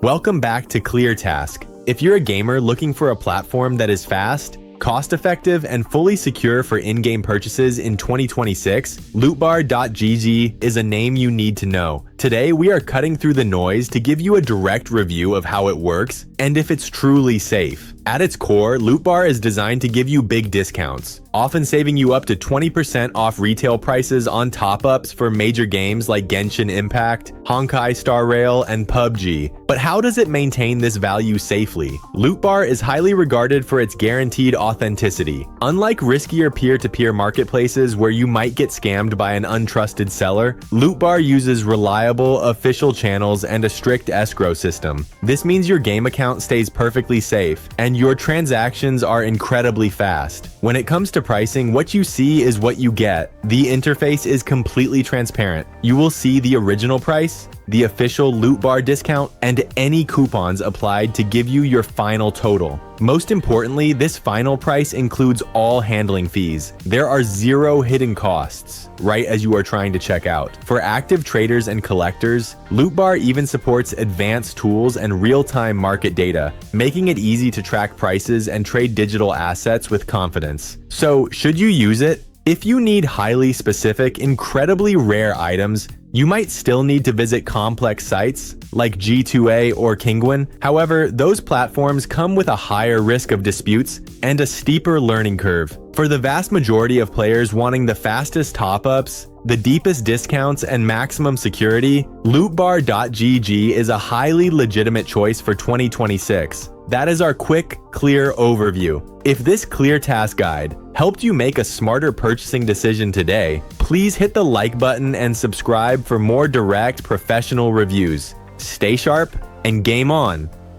Welcome back to ClearTask. If you're a gamer looking for a platform that is fast, cost-effective, and fully secure for in-game purchases in 2026, Lootbar.gg is a name you need to know. Today, we are cutting through the noise to give you a direct review of how it works and if it's truly safe. At its core, Lootbar is designed to give you big discounts, often saving you up to 20% off retail prices on top-ups for major games like Genshin Impact, Honkai Star Rail, and PUBG. But how does it maintain this value safely? Lootbar is highly regarded for its guaranteed authenticity. Unlike riskier peer-to-peer marketplaces where you might get scammed by an untrusted seller, Lootbar uses reliable, official channels and a strict escrow system. This means your game account stays perfectly safe, and your transactions are incredibly fast. When it comes to pricing, what you see is what you get. The interface is completely transparent. You will see the original price, the official Lootbar discount, and any coupons applied to give you your final total. Most importantly, this final price includes all handling fees. There are zero hidden costs right as you are trying to check out. For active traders and collectors, Lootbar even supports advanced tools and real-time market data, making it easy to track prices and trade digital assets with confidence. So, should you use it? If you need highly specific, incredibly rare items, you might still need to visit complex sites like G2A or Kinguin. However, those platforms come with a higher risk of disputes and a steeper learning curve. For the vast majority of players wanting the fastest top-ups, the deepest discounts, and maximum security, Lootbar.gg is a highly legitimate choice for 2026. That is our quick, clear overview. If this ClearTask guide helped you make a smarter purchasing decision today, please hit the like button and subscribe for more direct, professional reviews. Stay sharp and game on!